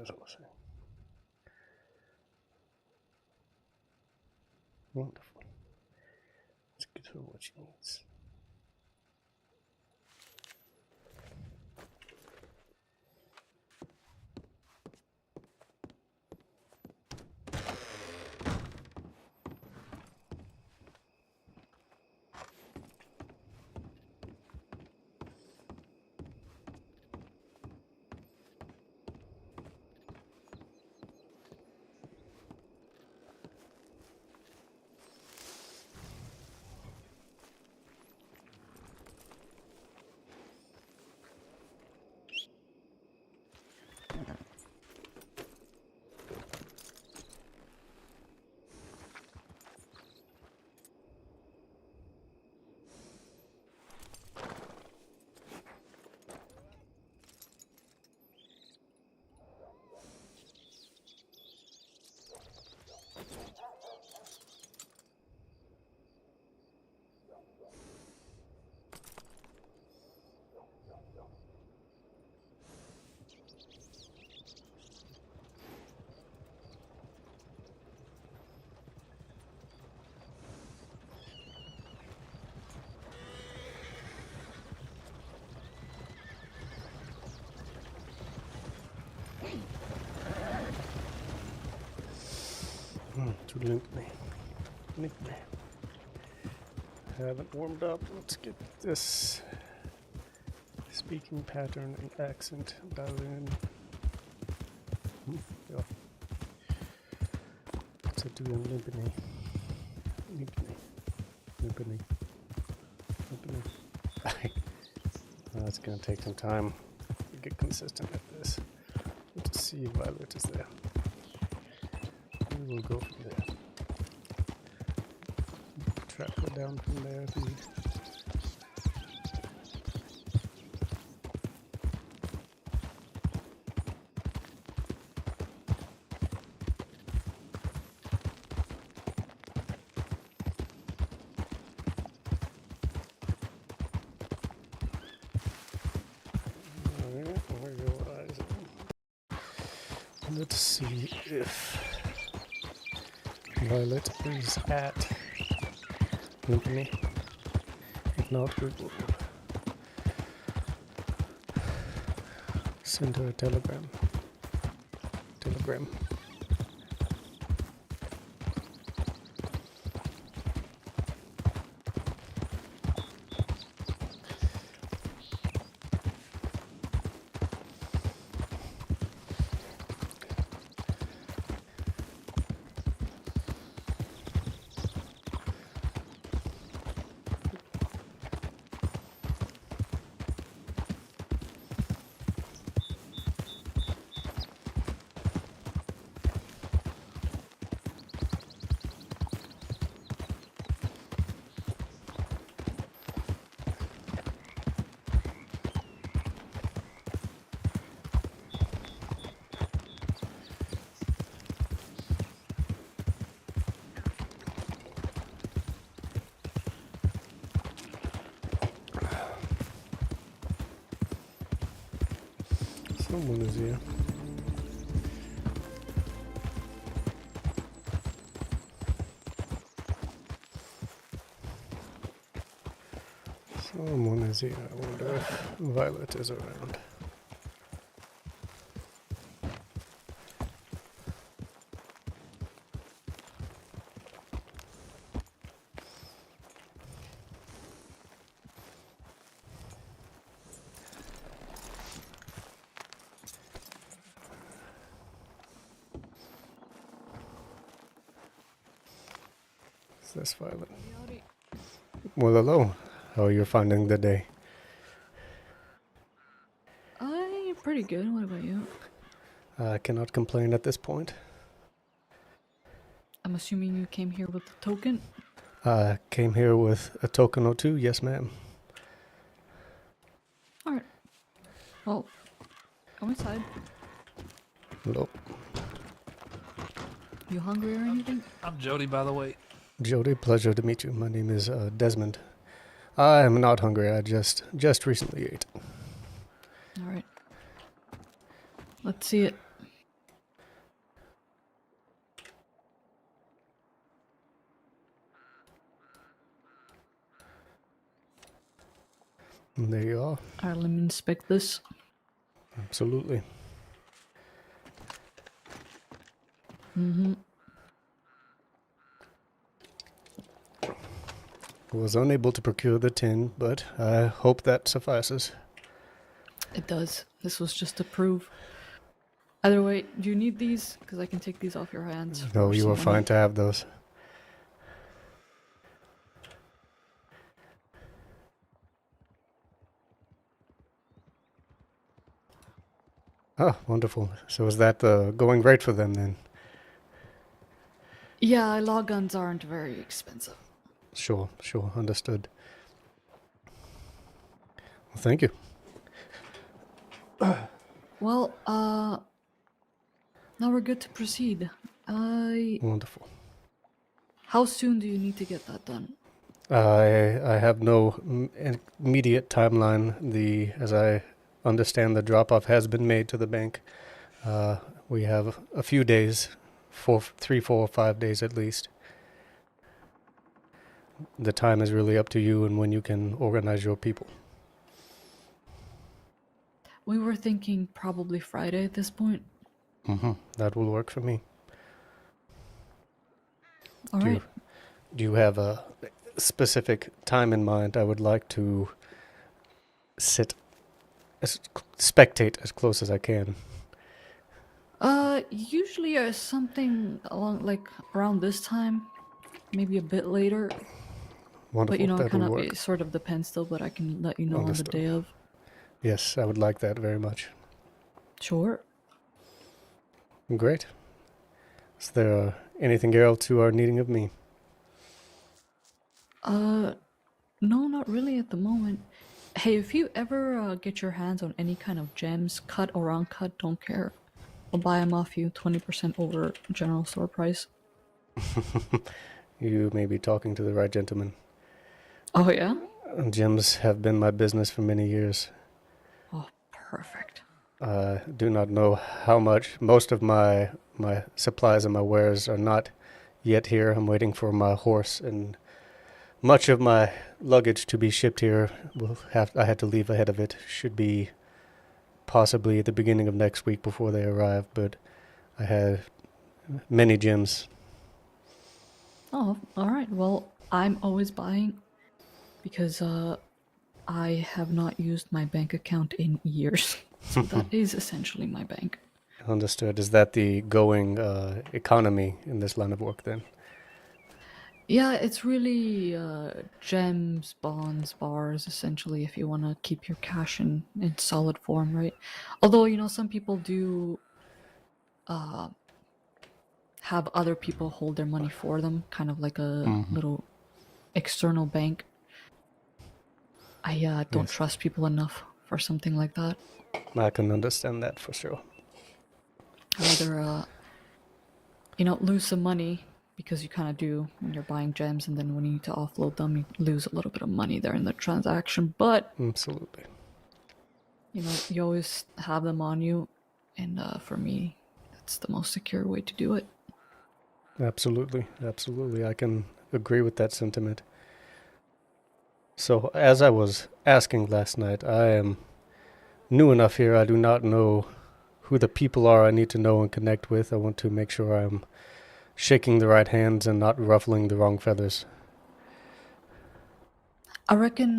as I was saying. Wonderful. Let's get her what she needs. To link me. Haven't warmed up. Let's get this speaking pattern and accent dialed in. Yeah. What's it doing? Limpany. It's gonna take some time to get consistent at this. Let's see if Violet is there. We will go from there. Track her down from there. Alright, where your eyes are. Let's see if Violet is at Limpany. If not, we will send her a telegram. Someone is here. Someone is here. I wonder if Violet is around. This Violet. Well, hello. How are you finding the day? I'm pretty good. What about you? I cannot complain at this point. I'm assuming you came here with the token? I came here with a token or two. Yes, ma'am. Alright. Well, come inside. Hello. You hungry or anything? I'm Jody, by the way. Jody, pleasure to meet you. My name is Desmond. I am not hungry. I just recently ate. Alright. Let's see it. And there you are. Alright, let me inspect this. Absolutely. Mm-hmm. Was unable to procure the tin, but I hope that suffices. It does. This was just to prove. Either way, do you need these? Because I can take these off your hands. No, for you some are fine money. to have those. Oh, wonderful. So is that the going rate for them then? Yeah, law guns aren't very expensive. Sure, understood. Well, thank you. Well, now we're good to proceed. Wonderful. How soon do you need to get that done? I have no immediate timeline. As I understand, the drop-off has been made to the bank. We have a few days, 3, 4, 5 days at least. The time is really up to you and when you can organize your people. We were thinking probably Friday at this point. That will work for me. All Do right. you have a specific time in mind? I would like to spectate as close as I can. Usually something along like around this time, maybe a bit later. But Wonderful, it that kind will of work. it sort of depends though. But I can let you know on the Understood. day of. Yes, I would like that very much. Sure. Great. Is there anything else you are needing of me? No, not really at the moment. Hey, if you ever get your hands on any kind of gems, cut or uncut, don't care. I'll buy them off you 20% over general store price. You may be talking to the right gentleman. Oh, yeah? Gems have been my business for many years. Oh, perfect. I do not know how much. Most of my supplies and my wares are not yet here. I'm waiting for my horse, and much of my luggage to be shipped here. I had to leave ahead of it. Should be possibly at the beginning of next week before they arrive, but I had many gems. Oh, all right. Well, I'm always buying because I have not used my bank account in years. So that is essentially my bank. Understood. Is that the going economy in this line of work then? Yeah, it's really gems, bonds, bars, essentially, if you want to keep your cash in solid form, right? Although, some people do have other people hold their money for them, kind of like a little external bank. I don't Yes. trust people enough for something like that. I can understand that for sure. I'd rather, lose some money because you kind of do when you're buying gems, and then when you need to offload them, you lose a little bit of money there in the transaction. But Absolutely. you always have them on you, and for me, that's the most secure way to do it. Absolutely. I can agree with that sentiment. So, as I was asking last night, I am new enough here. I do not know who the people are I need to know and connect with. I want to make sure I'm shaking the right hands and not ruffling the wrong feathers. I reckon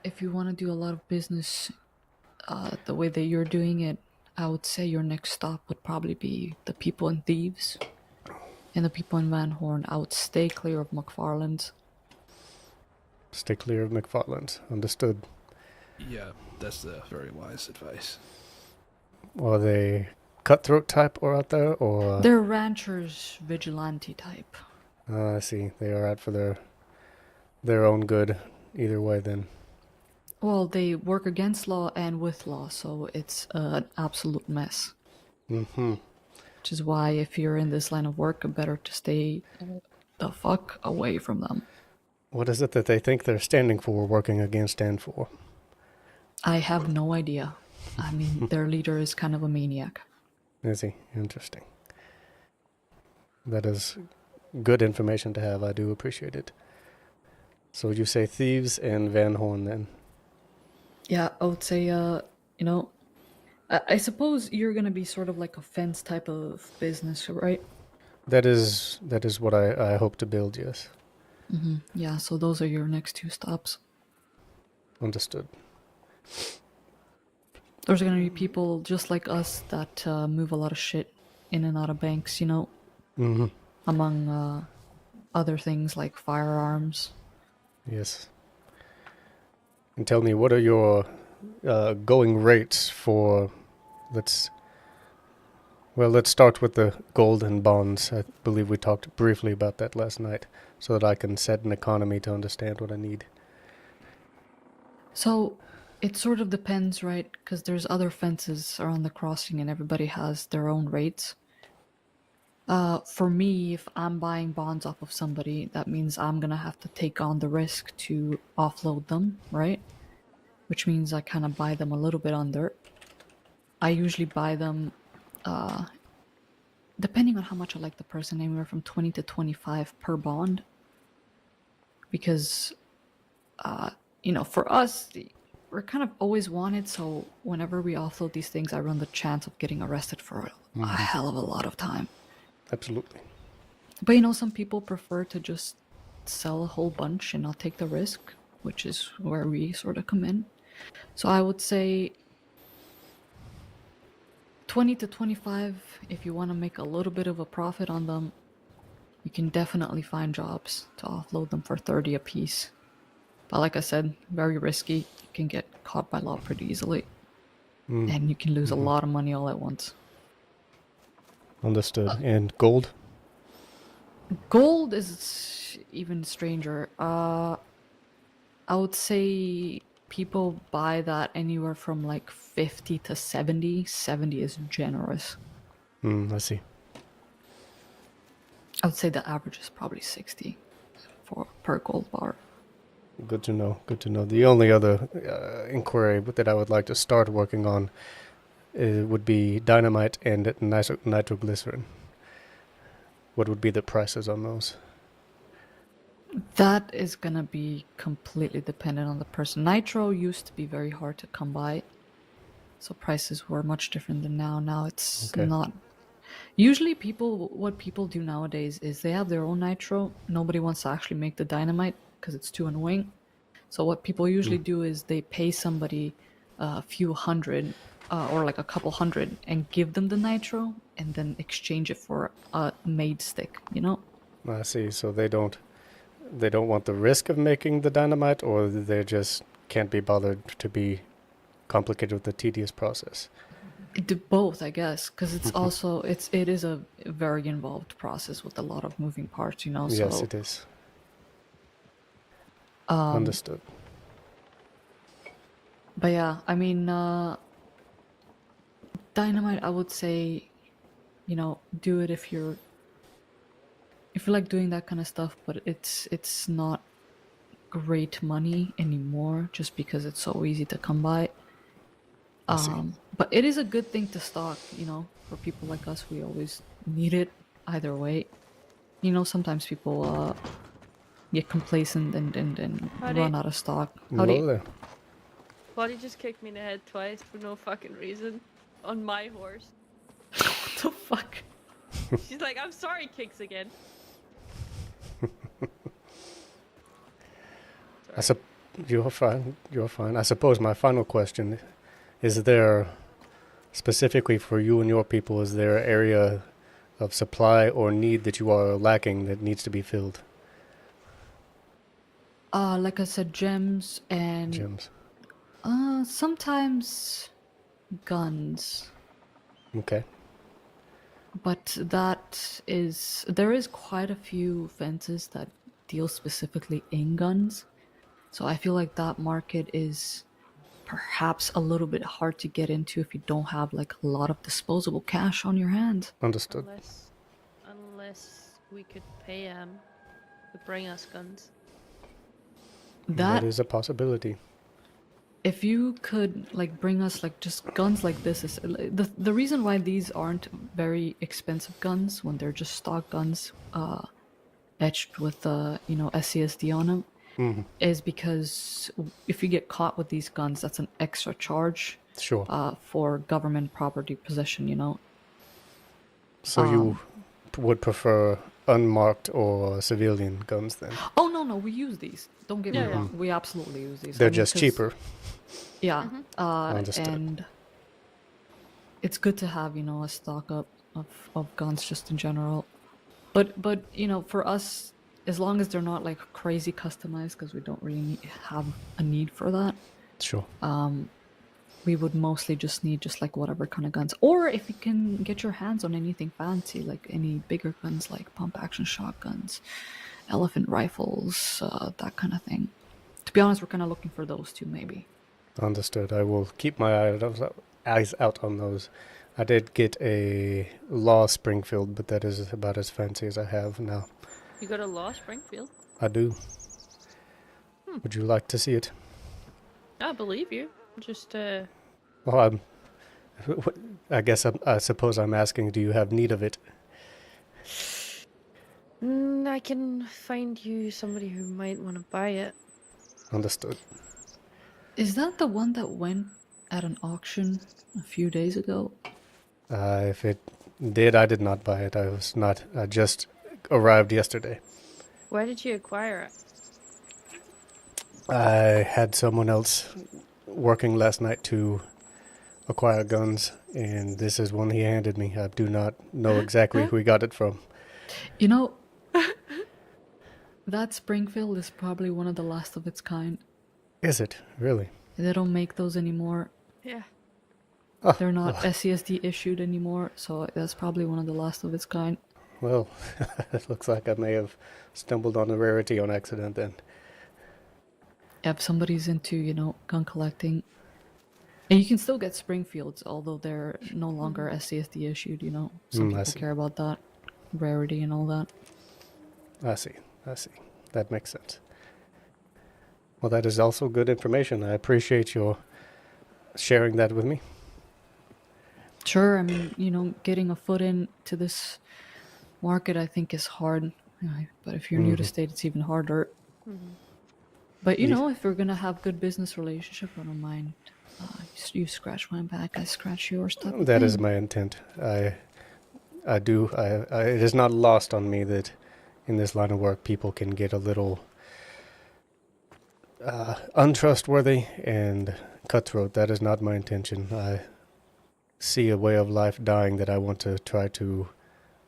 if you want to do a lot of business the way that you're doing it, I would say your next stop would probably be the people in Thieves and the people in Van Horn. I would stay clear of McFarland's. Stay clear of McFarland's. Understood. Yeah, that's very wise advice. Are they cutthroat type or out there, or? They're ranchers, vigilante type. I see. They are out for their own good. Either way, then. Well, they work against law and with law, so it's an absolute mess. Mm-hmm. Which is why, if you're in this line of work, better to stay the fuck away from them. What is it that they think they're standing for, working against, stand for? I have no idea. I mean, their leader is kind of a maniac. Is he? Interesting. That is good information to have. I do appreciate it. So would you say Thieves and Van Horn then? Yeah, I would say, you know, I suppose you're gonna be sort of like a fence type of business, right? That is what I hope to build. Yes, Yeah, so those are your next two stops. understood. There's gonna be people just like us that move a lot of shit in and out of banks, Hmm. among other things like firearms. Yes. And tell me, what are your going rates for? Let's let's start with the gold and bonds. I believe we talked briefly about that last night, so that I can set an economy to understand what I need. So it sort of depends, right? Because there's other fences around the crossing and everybody has their own rates. For me, if I'm buying bonds off of somebody, that means I'm gonna have to take on the risk to offload them, right? Which means I kind of buy them a little bit under. I usually buy them, depending on how much I like the person, anywhere from 20 to 25 per bond. Because, for us, we're kind of always wanted, so whenever we offload these things, I run the chance of getting arrested for a Hmm. hell of a lot of time. Absolutely. But some people prefer to just sell a whole bunch and not take the risk, which is where we sort of come in. So I would say 20 to 25 if you want to make a little bit of a profit on them. You can definitely find jobs to offload them for 30 a piece. But like I said, very risky. You can get caught by law pretty easily. Mm. And you can lose a Hmm. lot of money all at once. Understood. And gold? Gold is even stranger. I would say people buy that anywhere from like 50 to 70. 70 is generous. I see. I would say the average is probably 60 for per gold bar. Good to know. Good to know. The only other inquiry that I would like to start working on would be dynamite and nitroglycerin. What would be the prices on those? That is gonna be completely dependent on the person. Nitro used to be very hard to come by, so prices were much different than now. Now it's Okay. not. Usually, what people do nowadays is they have their own nitro. Nobody wants to actually make the dynamite because it's too annoying. So what people usually do is they pay somebody a few hundred or like a couple hundred and give them the nitro and then exchange it for a made stick, I see. So they don't want the risk of making the dynamite, or they just can't be bothered to be complicated with the tedious process. Do both, I guess, because it is a very involved process with a lot of moving parts, Yes, so it is. um Understood. but yeah, I mean, dynamite, I would say, do it if you like doing that kind of stuff, but it's not great money anymore just because it's so easy to come by. I see. But it is a good thing to stock, for people like us. We always need it either way. Sometimes people get complacent and Buddy, run out of stock. Hello there. Buddy just kicked me in the head twice for no fucking reason. On my horse. What the fuck? She's like, I'm sorry, kicks again. I sup- you're fine. You're fine. I suppose my final question is: there, specifically for you and your people, is there an area of supply or need that you are lacking that needs to be filled? Like I said, gems and Gems. sometimes guns. Okay. But there is quite a few fences that deal specifically in guns. So I feel like that market is perhaps a little bit hard to get into if you don't have like a lot of disposable cash on your hands. Understood. Unless we could pay him to bring us guns. That is a possibility. If you could like bring us like just guns like this is the reason why these aren't very expensive guns when they're just stock guns etched with SCSD on them is because if you get caught with these guns, that's an extra charge Sure. for government property possession, you know? So you would prefer unmarked or civilian guns then? Oh, no, we use these. Don't get me Yeah, yeah. wrong. We absolutely use these. They're I mean, just 'cause- cheaper. Yeah. Understood. And it's good to have, you know, a stock up of guns just in general. But you know, for us, as long as they're not like crazy customized, because we don't really have a need for that, Sure. we would mostly just need just like whatever kind of guns. Or if you can get your hands on anything fancy, like any bigger guns like pump action shotguns, elephant rifles, that kind of thing. To be honest, we're kind of looking for those too, maybe. Understood. I will keep my eyes out on those. I did get a Law Springfield, but that is about as fancy as I have now. You got a Law Springfield? I do. Would you like to see it? I believe you. Just, Well, I guess I suppose I'm asking, do you have need of it? I can find you somebody who might want to buy it. Understood. Is that the one that went at an auction a few days ago? If it did, I did not buy it. I just arrived yesterday. Where did you acquire it? I had someone else working last night to acquire guns, and this is one he handed me. I do not know exactly who he got it from. You know, that Springfield is probably one of the last of its kind. Is it? Really? They don't make those anymore. Yeah. They're not SCSD issued anymore, so that's probably one of the last of its kind. Well, it looks like I may have stumbled on a rarity on accident then. If somebody's into, you know, gun collecting. And you can still get Springfields, although they're no longer SCSD issued, you know. Some I people see. care about that. Rarity and all that. I see. That makes sense. Well, that is also good information. I appreciate your sharing that with me. Sure, I mean, you know, getting a foot into this market, I think, is hard. But if you're new to state, it's even harder. But, you know, if we're going to have good business relationship, I don't mind. You scratch my back, I scratch yours. Type of That is thing. my intent. I do. It is not lost on me that in this line of work, people can get a little untrustworthy and cutthroat. That is not my intention. I see a way of life dying that I want to try to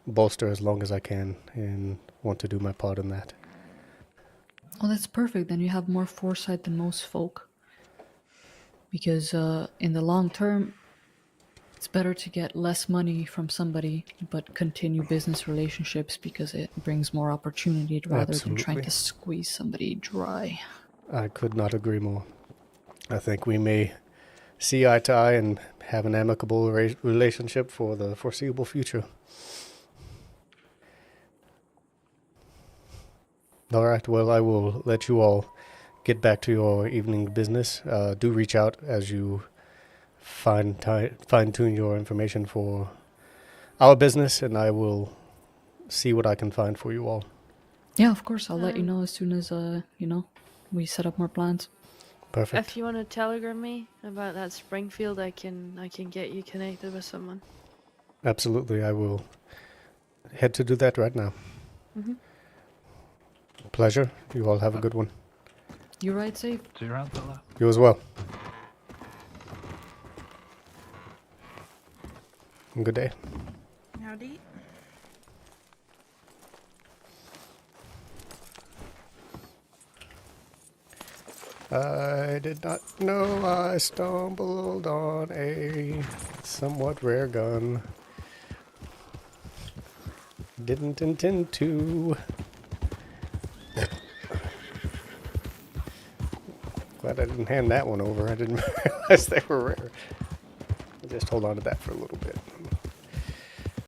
bolster as long as I can and want to do my part in that. Oh, that's perfect. Then you have more foresight than most folk. Because in the long term, it's better to get less money from somebody, but continue business relationships because it brings more opportunity rather than trying Absolutely. to squeeze somebody dry. I could not agree more. I think we may see eye to eye and have an amicable relationship for the foreseeable future. All right, well, I will let you all get back to your evening business. Do reach out as you fine-tune your information for our business, and I will see what I can find for you all. Yeah, of course. I'll let you know as soon as, you know, we set up more plans. Perfect. If you want to telegram me about that Springfield, I can get you connected with someone. Absolutely, I will head to do that right now. Pleasure. You all have a good one. You ride safe. See you around, fella. You as well. Good day. Howdy. I did not know I stumbled on a somewhat rare gun. Didn't intend to. Glad I didn't hand that one over. I didn't realize they were rare. I'll just hold on to that for a little bit.